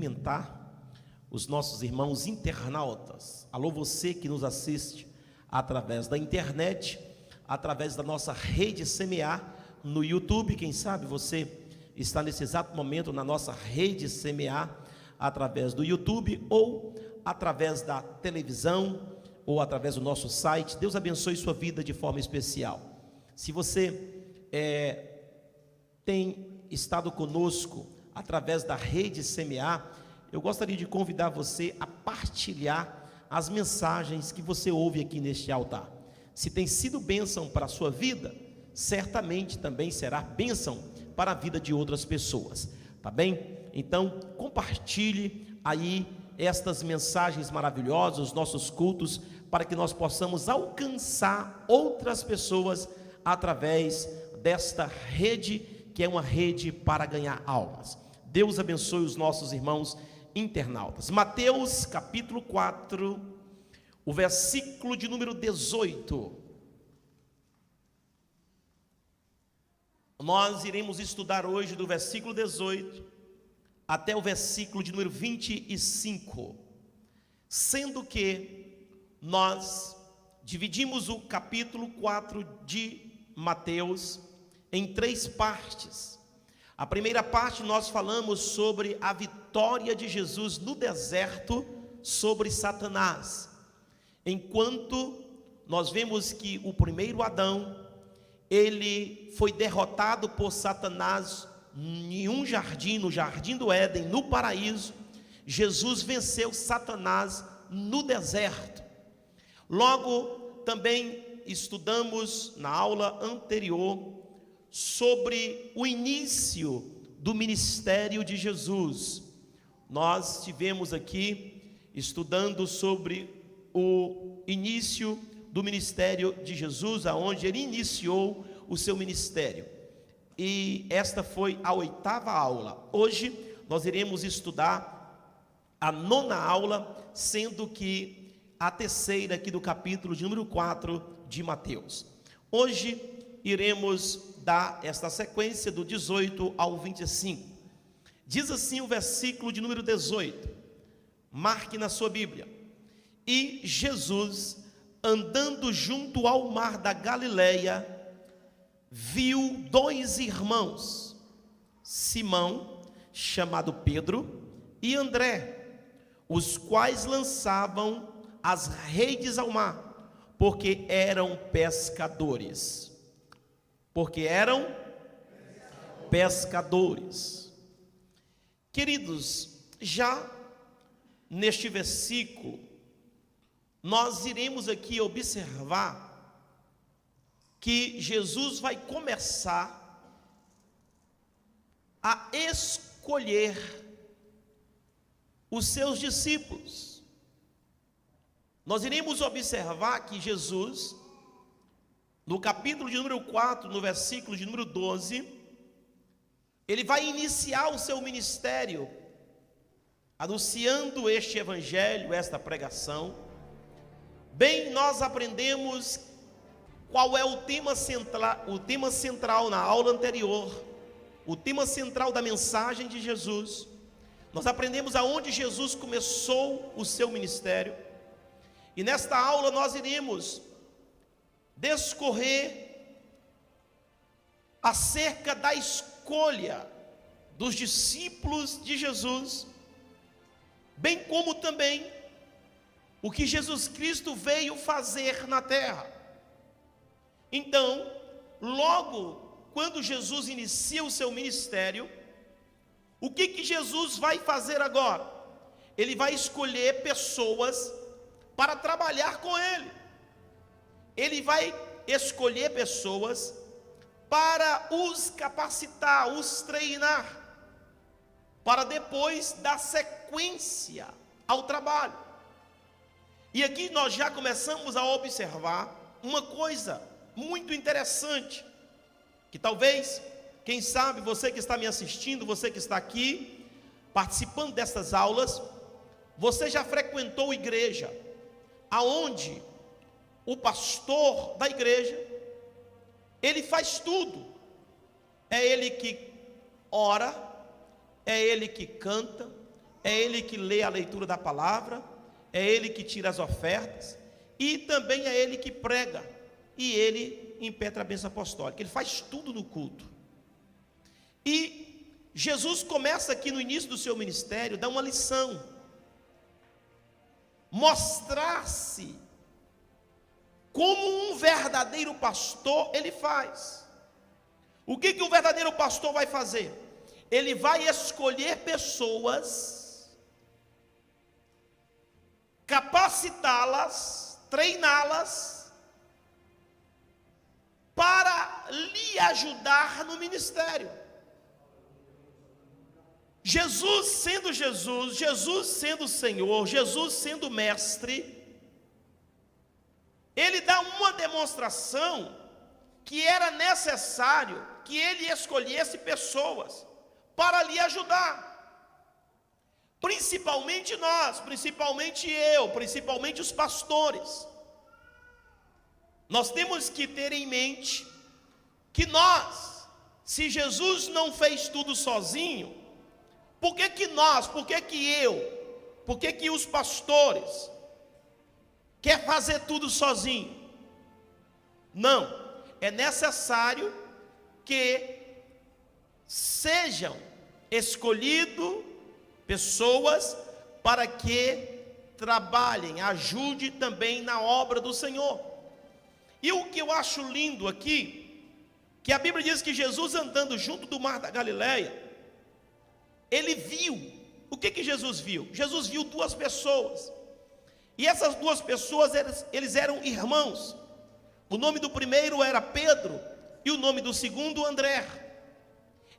cumprimentar os nossos irmãos internautas. Alô, você que nos assiste através da internet, através da nossa rede Semear no YouTube. Quem sabe você está nesse exato momento na nossa rede Semear através do YouTube ou através da televisão ou através do nosso site. Deus abençoe sua vida de forma especial. Se você tem estado conosco através da rede Semear, eu gostaria de convidar você a partilhar as mensagens que você ouve aqui neste altar. Se tem sido bênção para a sua vida, certamente também será bênção para a vida de outras pessoas, tá bem? Então, compartilhe aí estas mensagens maravilhosas, os nossos cultos, para que nós possamos alcançar outras pessoas através desta rede, que é uma rede para ganhar almas. Deus abençoe os nossos irmãos internautas. Mateus capítulo 4, o versículo de número 18. Nós iremos estudar hoje do versículo 18 até o versículo de número 25, sendo que nós dividimos o capítulo 4 de Mateus em 3 partes. A primeira parte nós falamos sobre a vitória de Jesus no deserto sobre Satanás. Enquanto nós vemos que o primeiro Adão, ele foi derrotado por Satanás em um jardim, no jardim do Éden, no paraíso. Jesus venceu Satanás no deserto. Logo, também estudamos na aula anterior sobre o início do ministério de Jesus. Nós estivemos aqui estudando sobre o início do ministério de Jesus, aonde ele iniciou o seu ministério. E esta foi a 8ª aula. Hoje nós iremos estudar a 9ª aula, sendo que a 3ª aqui do capítulo de número 4 de Mateus. Hoje iremos dar esta sequência do 18 ao 25. Diz assim o versículo de número 18. Marque na sua Bíblia. E Jesus, andando junto ao mar da Galileia, viu 2 irmãos, Simão, chamado Pedro, e André, os quais lançavam as redes ao mar, porque eram pescadores. Queridos, já neste versículo, nós iremos aqui observar que Jesus vai começar a escolher os seus discípulos. Nós iremos observar que Jesus, no capítulo de número 4, no versículo de número 12, ele vai iniciar o seu ministério, anunciando este evangelho, esta pregação. Bem, nós aprendemos qual é o tema central na aula anterior, o tema central da mensagem de Jesus. Nós aprendemos aonde Jesus começou o seu ministério. E nesta aula nós iremos discorrer acerca da escolha dos discípulos de Jesus, bem como também o que Jesus Cristo veio fazer na terra. Então, logo quando Jesus inicia o seu ministério, o que Jesus vai fazer agora? Ele vai escolher pessoas para trabalhar com ele. Ele vai escolher pessoas para os capacitar, os treinar, para depois dar sequência ao trabalho. E aqui nós já começamos a observar uma coisa muito interessante, que talvez, quem sabe, você que está me assistindo, você que está aqui, participando dessas aulas, você já frequentou igreja, aonde o pastor da igreja, ele faz tudo. É ele que ora, é ele que canta, é ele que lê a leitura da palavra, é ele que tira as ofertas, e também é ele que prega, e ele impetra a bênção apostólica. Ele faz tudo no culto. E Jesus começa aqui no início do seu ministério, dá uma lição, mostrar-se como um verdadeiro pastor ele faz. O que um verdadeiro pastor vai fazer? Ele vai escolher pessoas, capacitá-las, treiná-las, para lhe ajudar no ministério. Jesus sendo Jesus, Jesus sendo Senhor, Jesus sendo Mestre, ele dá uma demonstração que era necessário que ele escolhesse pessoas para lhe ajudar. Principalmente nós, principalmente eu, principalmente os pastores. Nós temos que ter em mente que nós, se Jesus não fez tudo sozinho, por que nós, por que eu, por que os pastores quer fazer tudo sozinho? Não, é necessário que sejam escolhidos pessoas para que trabalhem, ajude também na obra do Senhor. E o que eu acho lindo aqui, que a Bíblia diz que Jesus andando junto do mar da Galileia, ele viu. O que Jesus viu? Jesus viu duas pessoas, e essas duas pessoas, eles eram irmãos. O nome do primeiro era Pedro, e o nome do segundo André.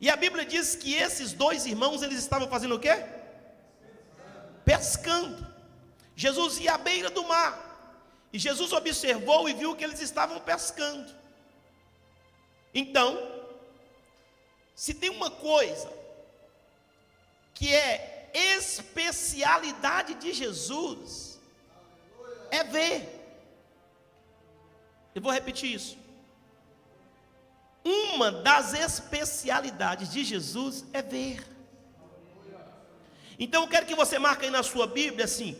E a Bíblia diz que esses dois irmãos, eles estavam fazendo o quê? Pescando. Jesus ia à beira do mar, e Jesus observou e viu que eles estavam pescando. Então, se tem uma coisa que é especialidade de Jesus, é ver. Eu vou repetir isso. Uma das especialidades de Jesus é ver. Então eu quero que você marque aí na sua Bíblia assim: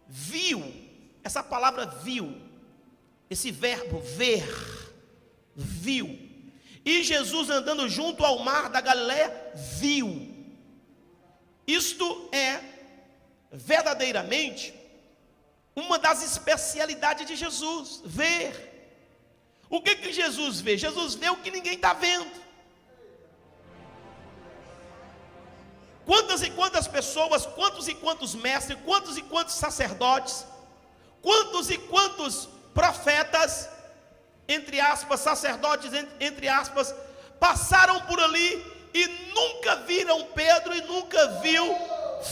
viu. Essa palavra viu, esse verbo ver, viu. E Jesus andando junto ao mar da Galileia, viu. Isto é verdadeiramente uma das especialidades de Jesus, ver. O que Jesus vê? Jesus vê o que ninguém está vendo. Quantas e quantas pessoas, quantos e quantos mestres, quantos e quantos sacerdotes, quantos e quantos profetas, entre aspas, sacerdotes, entre aspas, passaram por ali e nunca viram Pedro, e nunca viu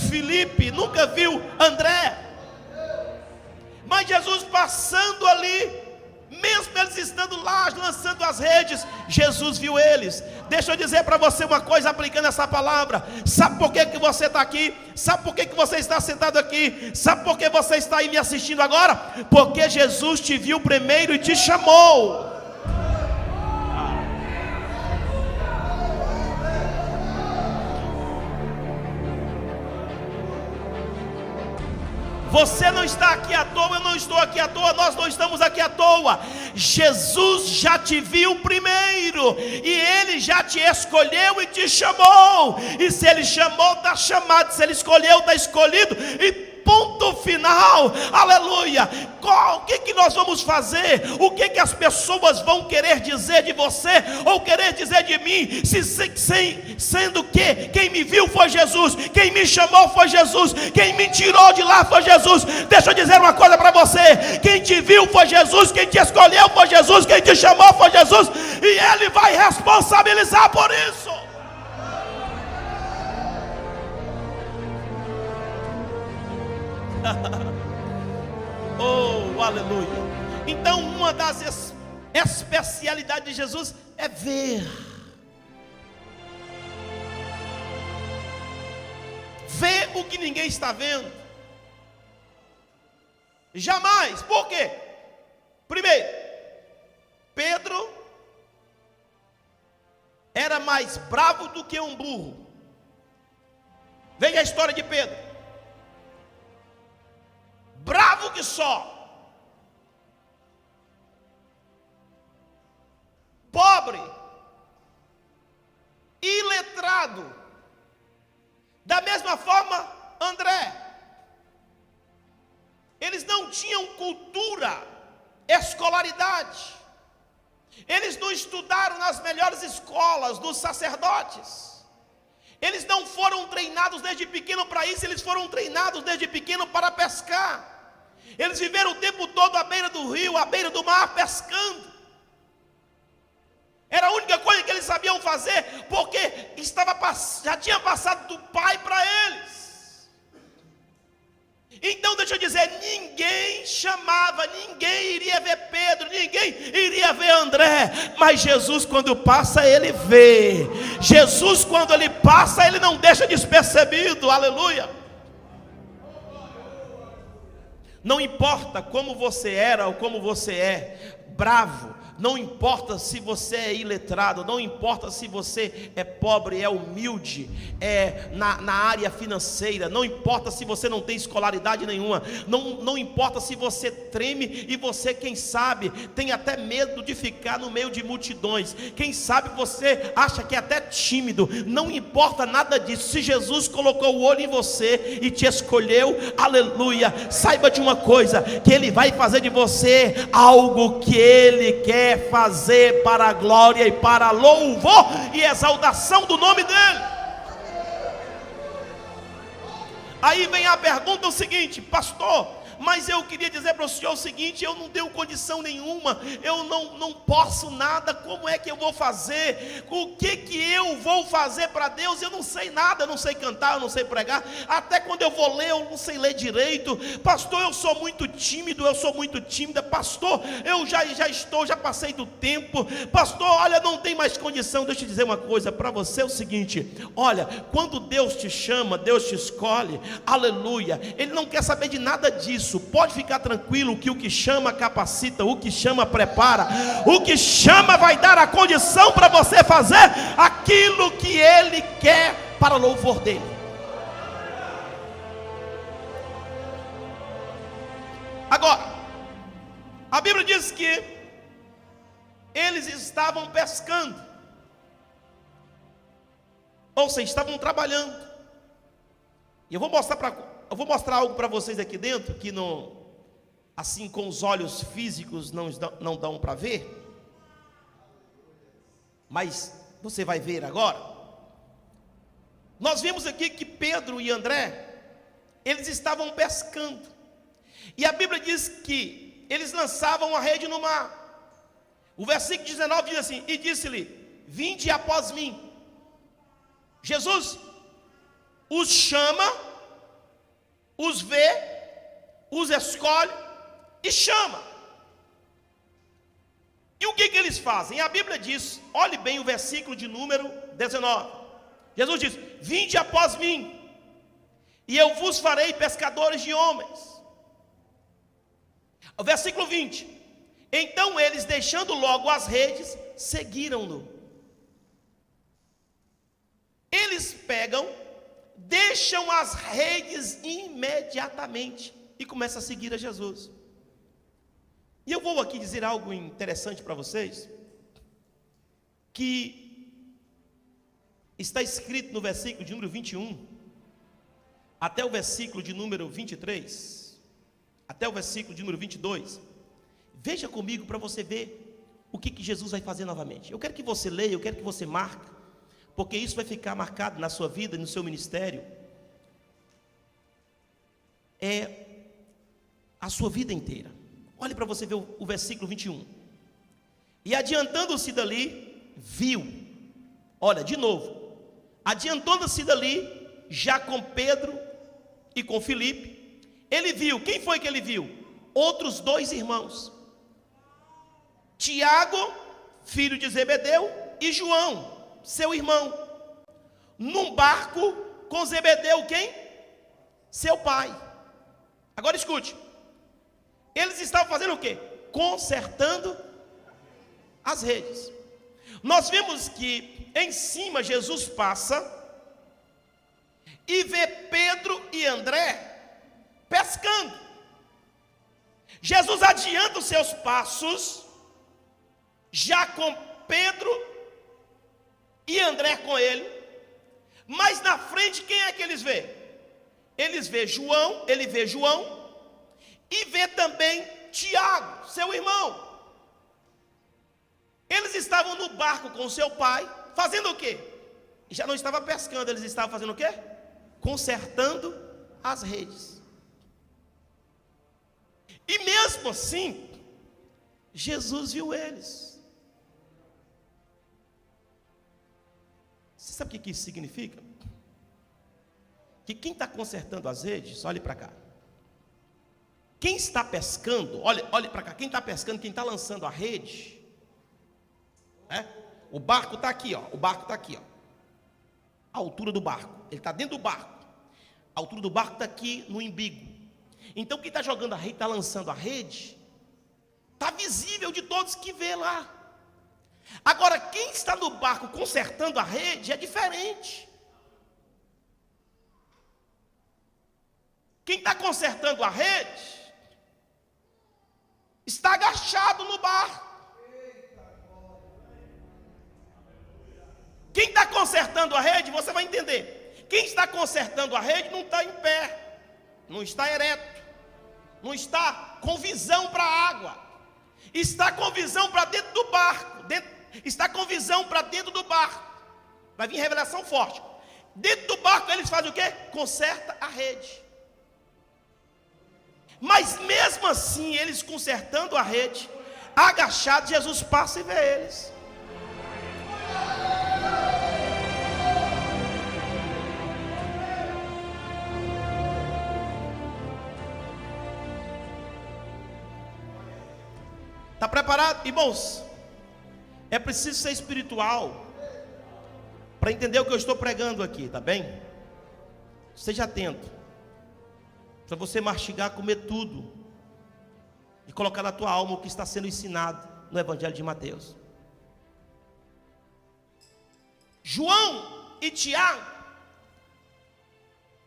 Filipe, nunca viu André. Mas Jesus passando ali, mesmo eles estando lá lançando as redes, Jesus viu eles. Deixa eu dizer para você uma coisa, aplicando essa palavra. Sabe por que você está aqui? Sabe por que você está sentado aqui? Sabe por que você está aí me assistindo agora? Porque Jesus te viu primeiro e te chamou. Você não está aqui à toa, eu não estou aqui à toa, nós não estamos aqui à toa. Jesus já te viu primeiro, e Ele já te escolheu e te chamou. E se Ele chamou, está chamado. Se Ele escolheu, está escolhido. E ponto final, aleluia. O que nós vamos fazer? O que as pessoas vão querer dizer de você, ou querer dizer de mim, sendo que quem me viu foi Jesus, quem me chamou foi Jesus, quem me tirou de lá foi Jesus. Deixa eu dizer uma coisa para você: quem te viu foi Jesus, quem te escolheu foi Jesus, quem te chamou foi Jesus, e Ele vai responsabilizar por isso. Oh, aleluia. Então uma das especialidades de Jesus é ver. Ver o que ninguém está vendo. Jamais. Por quê? Primeiro, Pedro era mais bravo do que um burro. Veja a história de Pedro. Bravo que só. Pobre. Iletrado. Da mesma forma, André. Eles não tinham cultura, escolaridade. Eles não estudaram nas melhores escolas dos sacerdotes. Eles não foram treinados desde pequeno para isso, eles foram treinados desde pequeno para pescar. Eles viveram o tempo todo à beira do rio, à beira do mar, pescando. Era a única coisa que eles sabiam fazer, porque já tinha passado do pai para eles. Então deixa eu dizer, ninguém chamava, ninguém iria ver Pedro, ninguém iria ver André, mas Jesus quando passa, ele vê. Jesus quando ele passa, ele não deixa despercebido, aleluia. Não importa como você era ou como você é, bravo. Não importa se você é iletrado, não importa se você é pobre, é humilde, é na área financeira, não importa se você não tem escolaridade nenhuma, não importa se você treme e você, quem sabe, tem até medo de ficar no meio de multidões, quem sabe você acha que é até tímido, não importa nada disso. Se Jesus colocou o olho em você e te escolheu, aleluia, saiba de uma coisa, que Ele vai fazer de você algo que Ele quer fazer para a glória e para a louvor e exaltação do nome dele. Aí vem a pergunta o seguinte: pastor, mas eu queria dizer para o senhor o seguinte: eu não tenho condição nenhuma, eu não posso nada, como é que eu vou fazer? O que eu vou fazer para Deus? Eu não sei nada, eu não sei cantar, eu não sei pregar, até quando eu vou ler, eu não sei ler direito. Pastor, eu sou muito tímido, eu sou muito tímida. Pastor, eu já passei do tempo. Pastor, olha, não tem mais condição. Deixa eu dizer uma coisa para você, é o seguinte: olha, quando Deus te chama, Deus te escolhe, aleluia, Ele não quer saber de nada disso. Pode ficar tranquilo que o que chama capacita, o que chama prepara, o que chama vai dar a condição para você fazer aquilo que Ele quer para o louvor dele. Agora, a Bíblia diz que eles estavam pescando, ou seja, estavam trabalhando. E eu vou mostrar algo para vocês aqui dentro, que não, assim com os olhos físicos não dão para ver, mas você vai ver agora. Nós vimos aqui que Pedro e André, eles estavam pescando, e a Bíblia diz que eles lançavam a rede no mar. O versículo 19 diz assim: e disse-lhe: vinde após mim. Jesus os chama, os vê, os escolhe e chama. E o que eles fazem? A Bíblia diz, olhe bem o versículo de número 19. Jesus diz: vinde após mim, e eu vos farei pescadores de homens. O versículo 20: então eles, deixando logo as redes, seguiram-no. Eles pegam, deixam as redes imediatamente e começam a seguir a Jesus. E eu vou aqui dizer algo interessante para vocês, que está escrito no versículo de número 21, até o versículo de número 23, até o versículo de número 22. Veja comigo para você ver o que Jesus vai fazer novamente. Eu quero que você leia, eu quero que você marque, porque isso vai ficar marcado na sua vida, no seu ministério, a sua vida inteira. Olhe para você ver o versículo 21. E adiantando-se dali, viu. Olha, de novo. Adiantando-se dali, já com Pedro e com Filipe, ele viu. Quem foi que ele viu? Outros dois irmãos. Tiago, filho de Zebedeu, e João, seu irmão, num barco com Zebedeu, quem? Seu pai. Agora escute. Eles estavam fazendo o quê? Consertando as redes. Nós vemos que em cima Jesus passa e vê Pedro e André pescando. Jesus adianta os seus passos, já com Pedro e André com ele, mas na frente quem é que eles vê? Ele vê João e vê também Tiago, seu irmão. Eles estavam no barco com seu pai, fazendo o quê? Já não estava pescando, eles estavam fazendo o quê? Consertando as redes. E mesmo assim, Jesus viu eles. Você sabe o que isso significa? Que quem está consertando as redes, olhe para cá. Quem está pescando, olhe para cá. Quem está pescando, quem está lançando a rede, o barco está aqui, ó. O barco está aqui, ó. A altura do barco. Ele está dentro do barco. A altura do barco está aqui no embigo. Então quem está jogando a rede, está lançando a rede, está visível de todos que vê lá. Agora, quem está no barco consertando a rede é diferente. Quem está consertando a rede está agachado no barco. Quem está consertando a rede, você vai entender. Quem está consertando a rede não está em pé, não está ereto, não está com visão para a água, está com visão para dentro do barco, está com visão para dentro do barco. Vai vir revelação forte. Dentro do barco eles fazem o quê? Conserta a rede. Mas mesmo assim, eles consertando a rede, agachados, Jesus passa e vê eles. Está preparado? Irmãos, é preciso ser espiritual para entender o que eu estou pregando aqui, tá bem? Esteja atento, para você mastigar, comer tudo e colocar na tua alma o que está sendo ensinado no Evangelho de Mateus. João e Tiago,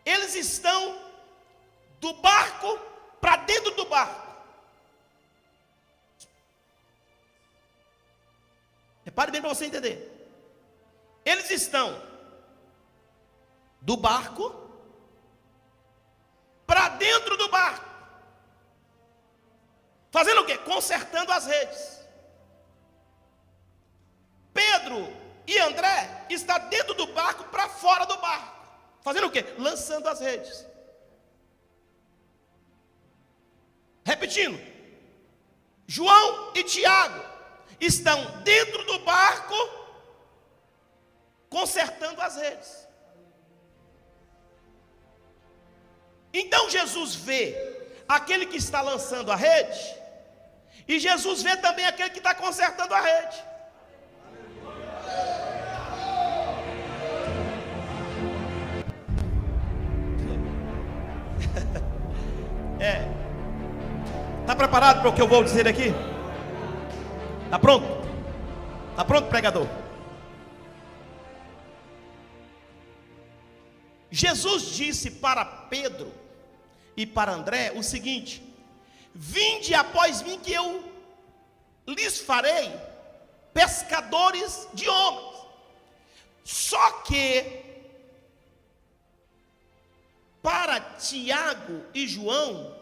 eles estão do barco para dentro do barco. Repare bem para você entender. Eles estão do barco para dentro do barco. Fazendo o quê? Consertando as redes. Pedro e André estão dentro do barco para fora do barco. Fazendo o quê? Lançando as redes. Repetindo. João e Tiago estão dentro do barco, consertando as redes. Então Jesus vê aquele que está lançando a rede, e Jesus vê também aquele que está consertando a rede. Está preparado para o que eu vou dizer aqui? Está pronto? Está pronto, pregador? Jesus disse para Pedro e para André o seguinte: vinde após mim que eu lhes farei pescadores de homens. Só que para Tiago e João,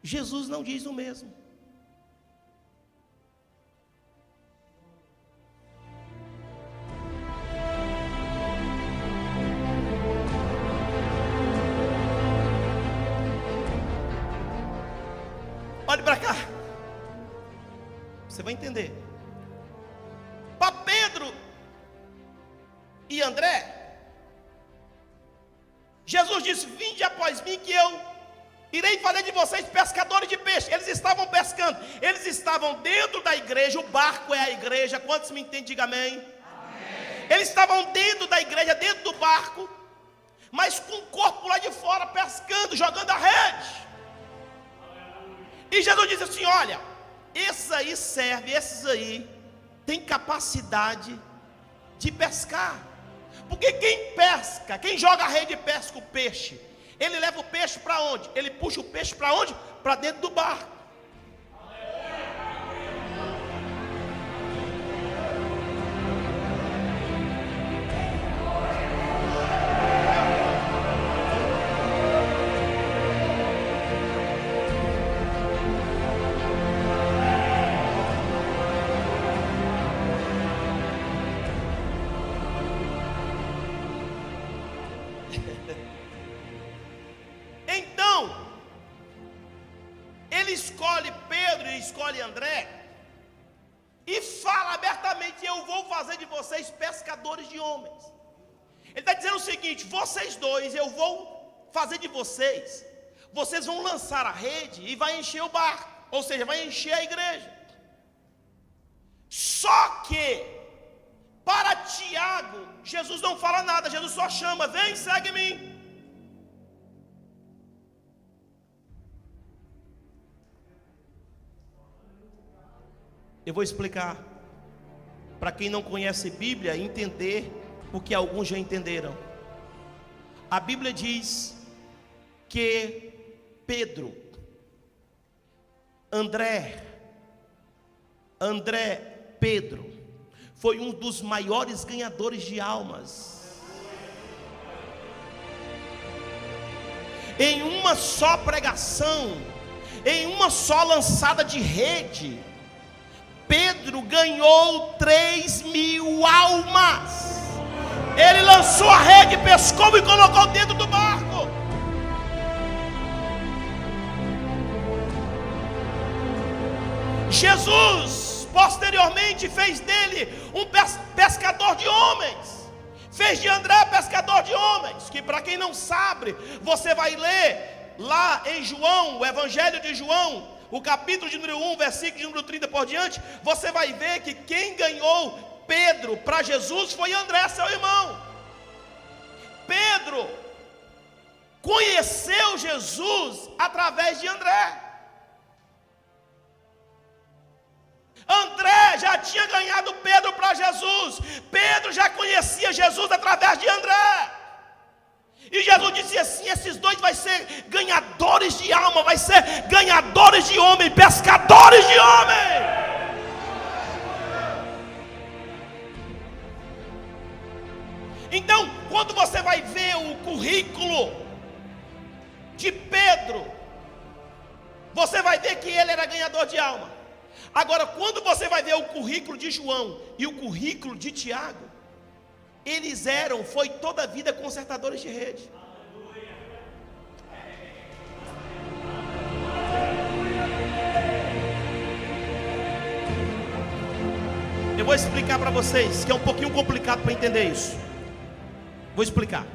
Jesus não diz o mesmo. Olhe para cá, você vai entender. Para Pedro e André, Jesus disse: vinde após mim que eu irei fazer de vocês pescadores de peixe. Eles estavam pescando, eles estavam dentro da igreja, o barco é a igreja. Quantos me entendem? Diga amém. Amém. Eles estavam dentro da igreja, dentro do barco, mas com o corpo lá de fora, pescando, jogando a rede. E Jesus disse assim: olha, esses aí servem, esses aí têm capacidade de pescar. Porque quem pesca, quem joga a rede e pesca o peixe, ele leva o peixe para onde? Ele puxa o peixe para onde? Para dentro do barco. Então, ele escolhe Pedro e escolhe André e fala abertamente: eu vou fazer de vocês pescadores de homens. Ele está dizendo o seguinte: vocês dois, eu vou fazer de vocês, vocês vão lançar a rede e vai encher o barco, ou seja, vai encher a igreja. Só que para Tiago, Jesus não fala nada, Jesus só chama: vem, segue-me. Eu vou explicar para quem não conhece Bíblia entender o que alguns já entenderam. A Bíblia diz que Pedro, Pedro foi um dos maiores ganhadores de almas. Em uma só pregação, em uma só lançada de rede, Pedro ganhou 3.000 almas. Ele lançou a rede, pescou e colocou dentro do barco. Jesus posteriormente fez dele um pescador de homens. Fez de André pescador de homens. Que, para quem não sabe, você vai ler lá em João, o Evangelho de João, o capítulo de número 1, versículo de número 30 por diante, você vai ver que quem ganhou Pedro para Jesus foi André, seu irmão. Pedro conheceu Jesus através de André. André já tinha ganhado Pedro para Jesus. Pedro já conhecia Jesus através de André. E Jesus disse assim: esses dois vai ser ganhadores de alma, vai ser ganhadores de homem, pescadores de homem. Então, quando você vai ver o currículo de Pedro, você vai ver que ele era ganhador de alma. Agora, quando você vai ver o currículo de João e o currículo de Tiago, eles foi toda a vida consertadores de rede. Eu vou explicar para vocês, que é um pouquinho complicado para entender isso. Vou explicar.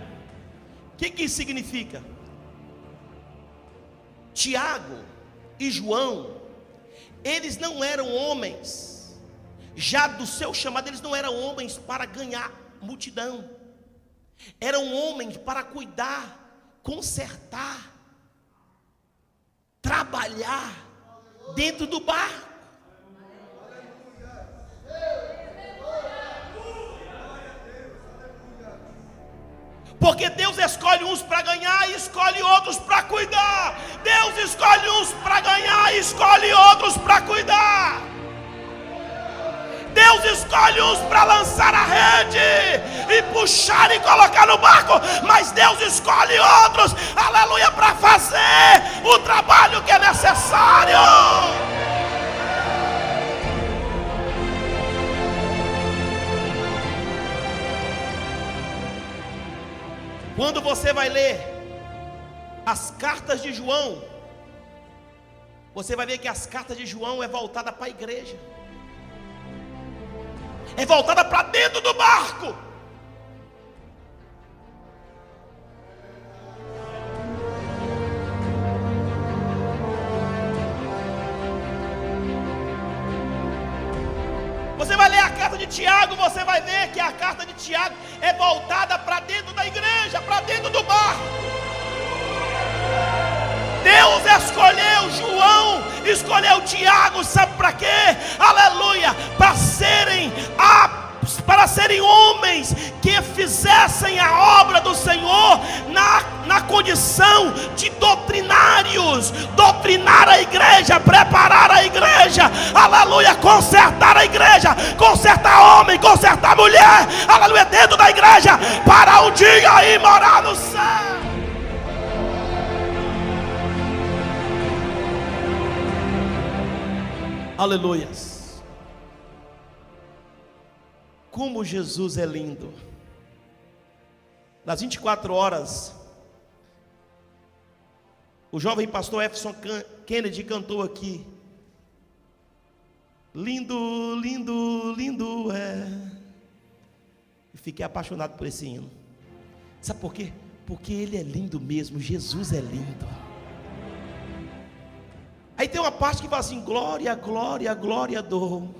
O que isso significa? Tiago e João, eles não eram homens, já do seu chamado, eles não eram homens para ganhar multidão. Eram homens para cuidar, consertar, trabalhar dentro do barco. Porque Deus escolhe uns para ganhar e escolhe outros para cuidar. Deus escolhe uns para ganhar e escolhe outros para cuidar. Deus escolhe uns para lançar a rede e puxar e colocar no barco, mas Deus escolhe outros, aleluia, para fazer o trabalho que é necessário. Quando você vai ler as cartas de João, você vai ver que as cartas de João é voltada para a igreja, é voltada para dentro do barco. Você vai ler a carta de Tiago, você vai ver que a carta de Tiago é voltada para dentro da igreja, para dentro do barco. Deus escolheu João, escolheu Tiago, sabe para quê? Aleluia, para serem as para serem homens que fizessem a obra do Senhor na condição de doutrinários, doutrinar a igreja, preparar a igreja, aleluia, consertar a igreja, consertar homem, consertar mulher, aleluia, dentro da igreja, para um dia ir morar no céu. Aleluias. Como Jesus é lindo. Nas 24 horas, o jovem pastor Jefferson Kennedy cantou aqui: lindo, lindo, lindo é. E fiquei apaixonado por esse hino. Sabe por quê? Porque ele é lindo mesmo, Jesus é lindo. Aí tem uma parte que fala assim: glória, glória, glória dou.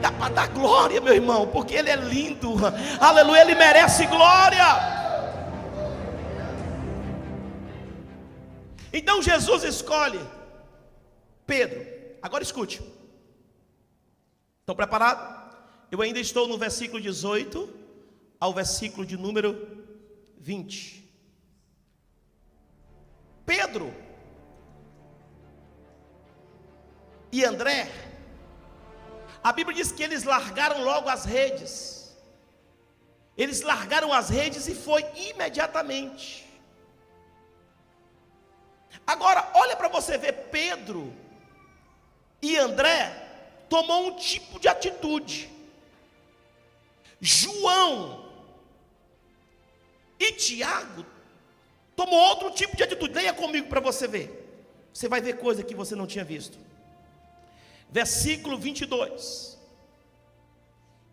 Dá para dar glória, meu irmão, porque ele é lindo, aleluia, ele merece glória. Então Jesus escolhe Pedro. Agora escute. Estão preparados? Eu ainda estou no versículo 18 ao versículo de número 20. Pedro e André, a Bíblia diz que eles largaram logo as redes. Eles largaram as redes e foi imediatamente. Agora, olha para você ver, Pedro e André tomou um tipo de atitude. João e Tiago tomou outro tipo de atitude. Leia comigo para você ver. Você vai ver coisa que você não tinha visto. Versículo 22.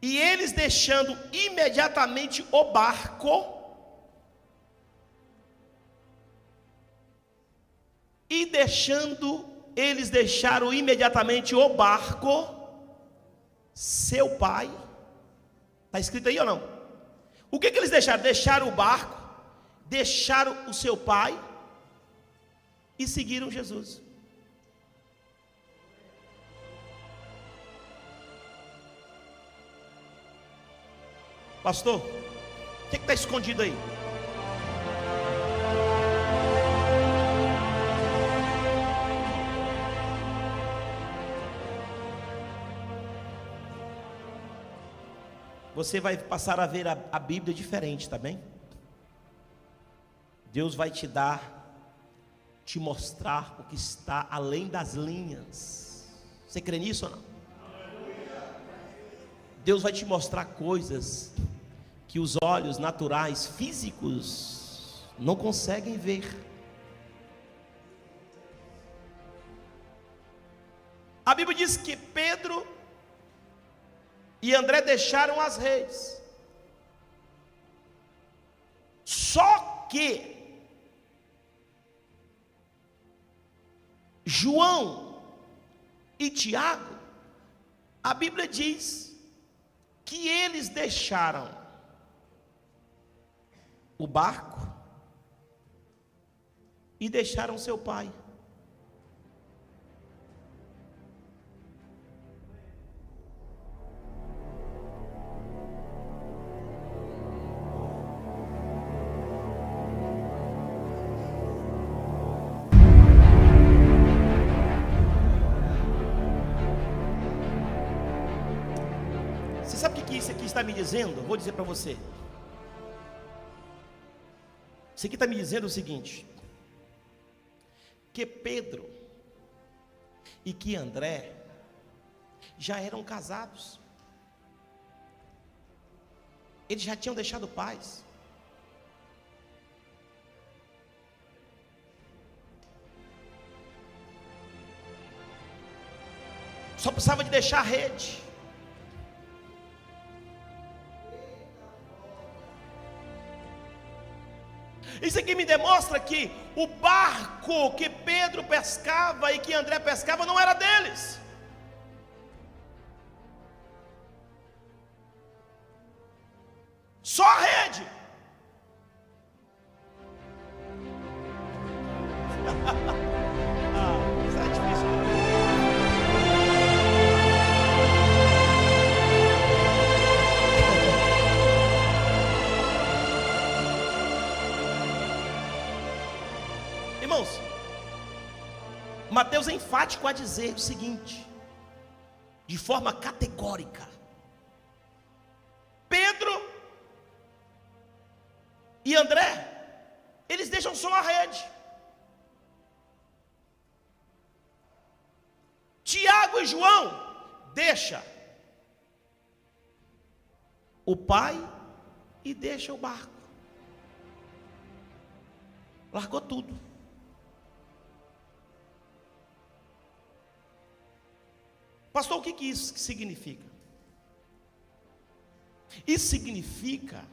E eles deixando imediatamente o barco, eles deixaram imediatamente o barco, seu pai. Está escrito aí ou não? O que eles deixaram? Deixaram o barco, deixaram o seu pai e seguiram Jesus. Pastor, o que está escondido aí? Você vai passar a ver a Bíblia diferente, tá bem? Deus vai te mostrar o que está além das linhas. Você crê nisso ou não? Deus vai te mostrar coisas que os olhos naturais, físicos, não conseguem ver. A Bíblia diz que Pedro e André deixaram as redes. Só que João e Tiago, a Bíblia diz que eles deixaram o barco e deixaram seu pai. Você sabe o que isso aqui está me dizendo? Vou dizer para você. Isso aqui está me dizendo o seguinte: que Pedro e que André já eram casados. Eles já tinham deixado pais. Só precisava de deixar a rede. Isso aqui me demonstra que o barco que Pedro pescava e que André pescava não era deles. Só a rede. Isso é difícil. Irmãos, Mateus é enfático a dizer o seguinte, de forma categórica: Pedro e André, eles deixam só a rede. Tiago e João deixa o pai e deixa o barco. Largou tudo. Pastor, o que isso significa? Isso significa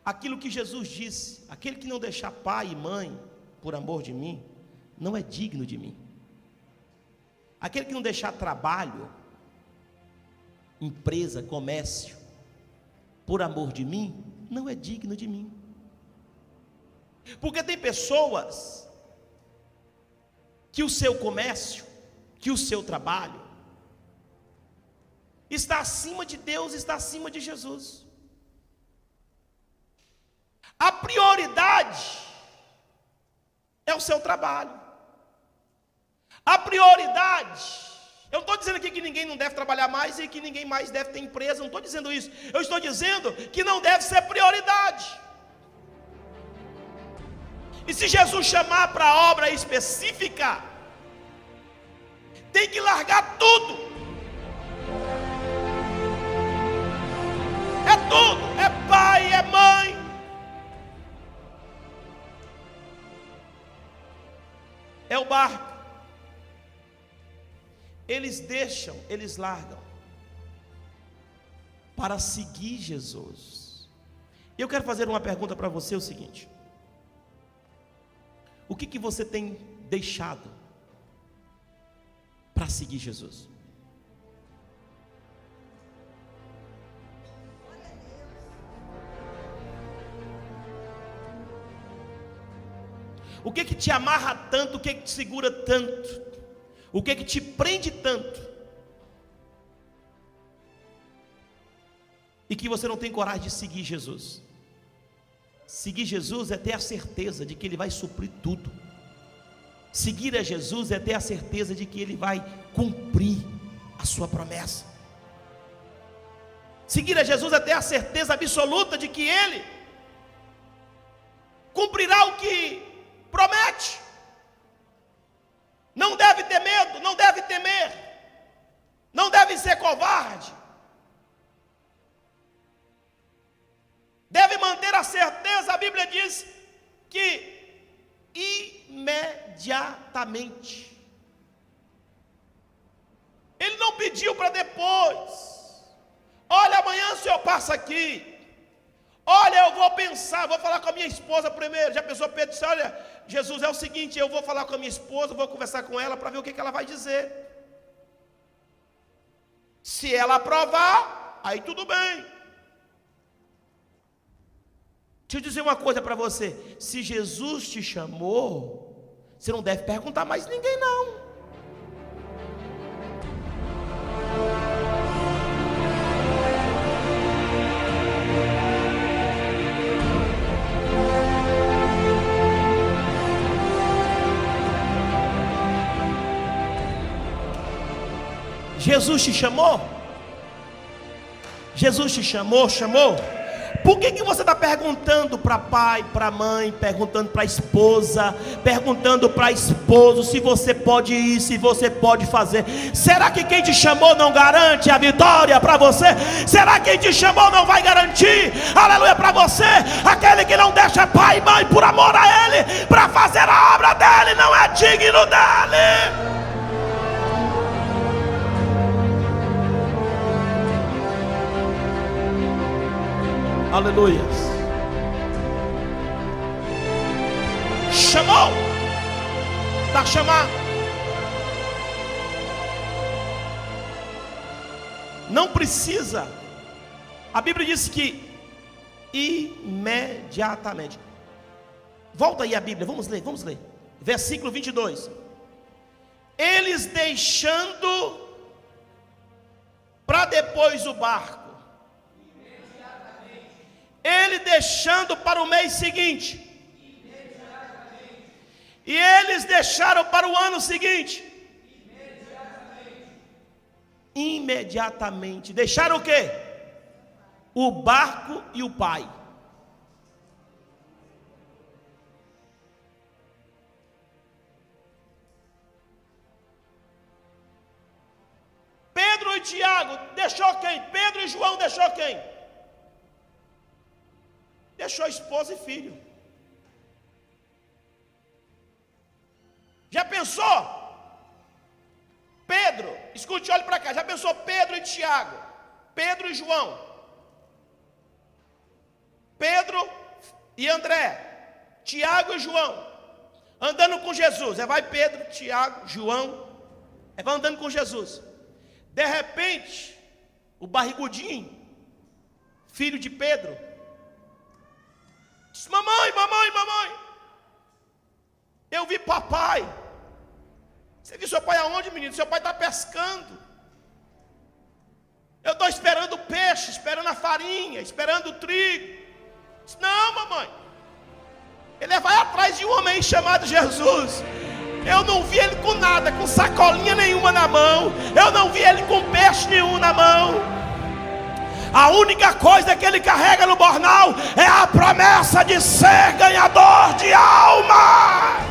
aquilo que Jesus disse: aquele que não deixar pai e mãe por amor de mim, não é digno de mim. Aquele que não deixar trabalho, empresa, comércio, por amor de mim, não é digno de mim. Porque tem pessoas que o seu comércio, que o seu trabalho está acima de Deus, está acima de Jesus. A prioridade é o seu trabalho. A prioridade, eu não estou dizendo aqui que ninguém não deve trabalhar mais e que ninguém mais deve ter empresa, não estou dizendo isso. Eu estou dizendo que não deve ser prioridade. E se Jesus chamar para a obra específica, tem que largar tudo. É tudo, é pai, é mãe. É o barco. Eles deixam, eles largam para seguir Jesus. Eu quero fazer uma pergunta para você, o seguinte: o que você tem deixado para seguir Jesus? O que te amarra tanto? O que te segura tanto? O que te prende tanto? E que você não tem coragem de seguir Jesus? Seguir Jesus é ter a certeza de que Ele vai suprir tudo. Seguir a Jesus é ter a certeza de que Ele vai cumprir a sua promessa. Seguir a Jesus é ter a certeza absoluta de que Ele cumprirá o que promete. Não deve ter medo, não deve temer, não deve ser covarde. Deve manter a certeza. A Bíblia diz que imediatamente. Ele não pediu para depois. Olha, amanhã o senhor passa aqui. Olha, eu vou pensar, vou falar com a minha esposa primeiro. Já pensou? Pedro disse: olha, Jesus, é o seguinte, eu vou falar com a minha esposa, vou conversar com ela para ver o que ela vai dizer. Se ela aprovar, aí tudo bem. Deixa eu dizer uma coisa para você: se Jesus te chamou, você não deve perguntar mais ninguém, não. Jesus te chamou? Jesus te chamou? Por que você está perguntando para pai, para mãe, perguntando para a esposa, perguntando para esposo se você pode ir, se você pode fazer? Será que quem te chamou não garante a vitória para você? Será que quem te chamou não vai garantir, aleluia, para você? Aquele que não deixa pai e mãe por amor a Ele, para fazer a obra dEle, não é digno dEle. Aleluia. Chamou. Está chamado. Não precisa. A Bíblia diz que imediatamente. Volta aí a Bíblia, vamos ler. Versículo 22. Eles deixando para depois o barco. Ele deixando para o mês seguinte. E eles deixaram para o ano seguinte. Imediatamente. Deixaram o quê? O barco e o pai. Pedro e Tiago deixou quem? Pedro e João deixou quem? Deixou esposa e filho. Já pensou? Pedro, escute, olhe para cá. Já pensou Pedro e Tiago? Pedro e João? Pedro e André? Tiago e João? Andando com Jesus. Vai Pedro, Tiago, João. Vai andando com Jesus. De repente, o barrigudinho, filho de Pedro, disse: mamãe, eu vi papai. Você viu seu pai aonde, menino? Seu pai está pescando. Eu estou esperando o peixe, esperando a farinha, esperando o trigo. Disse: não, mamãe. Ele vai atrás de um homem chamado Jesus. Eu não vi ele com nada, com sacolinha nenhuma na mão. Eu não vi ele com peixe nenhum na mão. A única coisa que ele carrega no bornal é a promessa de ser ganhador de almas.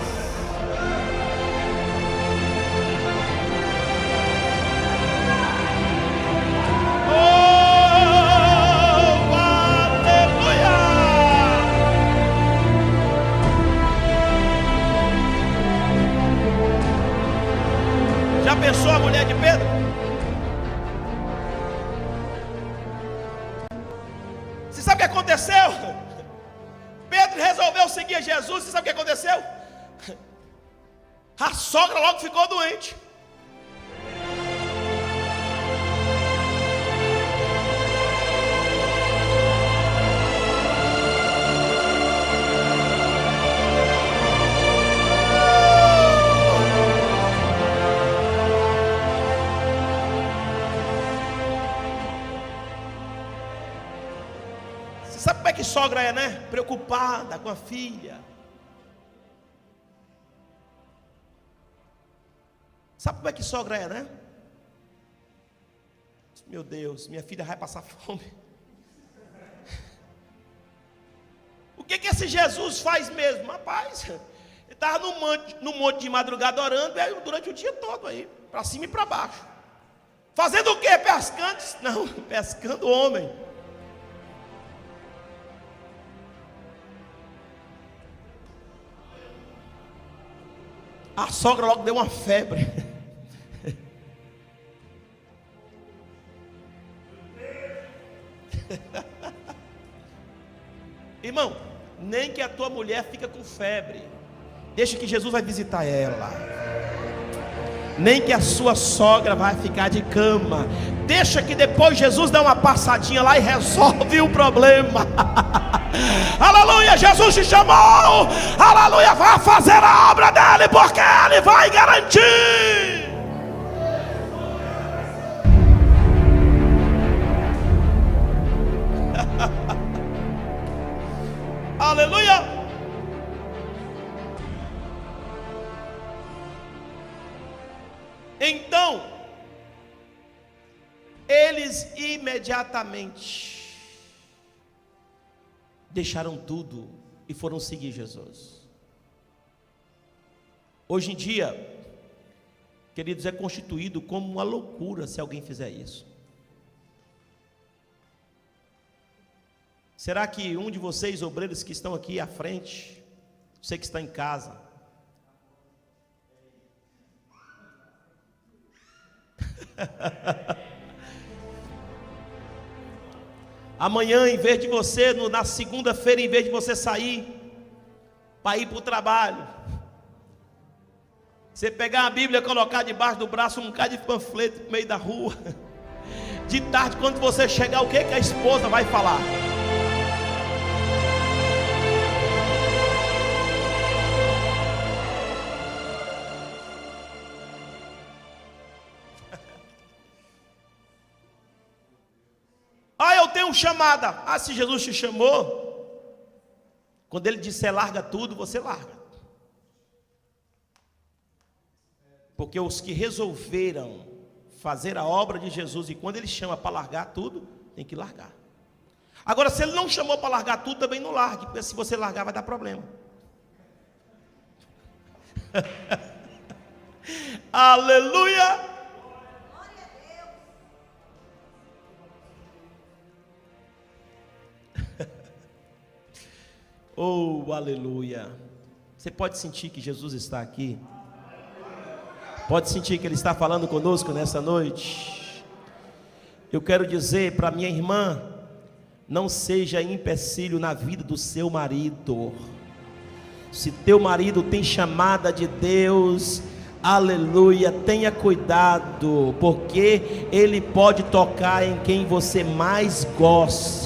Já pensou a mulher de Pedro? Você sabe o que aconteceu? Pedro resolveu seguir Jesus. Você sabe o que aconteceu? A sogra logo ficou doente. Sabe como é que sogra é, né? Preocupada com a filha. Sabe como é que sogra é, né? Meu Deus, minha filha vai passar fome. O que esse Jesus faz mesmo? Rapaz, ele estava no monte de madrugada orando durante o dia todo aí, para cima e para baixo. Fazendo o quê? Pescando? Não, pescando homem. A sogra logo deu uma febre. Irmão, nem que a tua mulher fica com febre. Deixa que Jesus vai visitar ela. Nem que a sua sogra vai ficar de cama. Deixa que depois Jesus dá uma passadinha lá e resolve o problema. Aleluia, Jesus te chamou. Aleluia, vai fazer a obra dele, porque ele vai garantir. Aleluia. Então, eles imediatamente deixaram tudo e foram seguir Jesus. Hoje em dia, queridos, é constituído como uma loucura se alguém fizer isso. Será que um de vocês, obreiros que estão aqui à frente, você que está em casa, amanhã, em vez de você, na segunda-feira, em vez de você sair para ir para o trabalho, você pegar a Bíblia e colocar debaixo do braço um bocado de panfleto no meio da rua, de tarde, quando você chegar, o que a esposa vai falar? Eu tenho chamada. Se Jesus te chamou, quando ele disser larga tudo, você larga. Porque os que resolveram fazer a obra de Jesus, e quando ele chama para largar tudo, tem que largar. Agora, se ele não chamou para largar tudo, também não largue, porque se você largar vai dar problema. Aleluia! Oh, aleluia! Você pode sentir que Jesus está aqui? Pode sentir que Ele está falando conosco nessa noite? Eu quero dizer para minha irmã: não seja empecilho na vida do seu marido. Se teu marido tem chamada de Deus, aleluia, tenha cuidado, porque ele pode tocar em quem você mais gosta,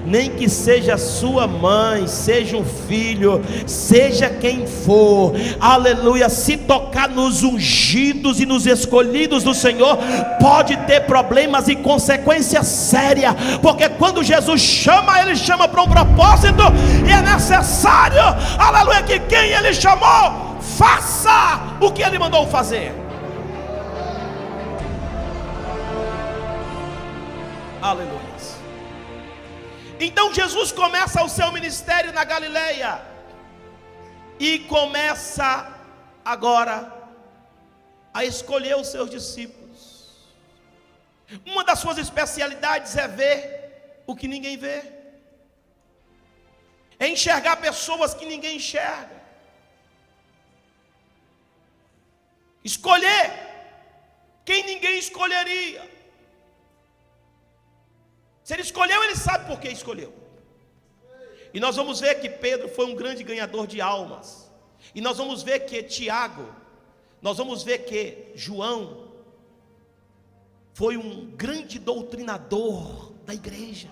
nem que seja sua mãe, seja um filho, seja quem for, aleluia. Se tocar nos ungidos e nos escolhidos do Senhor, pode ter problemas e consequências sérias, porque quando Jesus chama, Ele chama para um propósito, e é necessário, aleluia, que quem Ele chamou faça o que Ele mandou fazer. Aleluia. Então Jesus começa o seu ministério na Galileia, e começa agora a escolher os seus discípulos. Uma das suas especialidades é ver o que ninguém vê, é enxergar pessoas que ninguém enxerga, escolher quem ninguém escolheria. Se Ele escolheu, Ele sabe por que escolheu. E nós vamos ver que Pedro foi um grande ganhador de almas. E nós vamos ver que Tiago, nós vamos ver que João foi um grande doutrinador da igreja.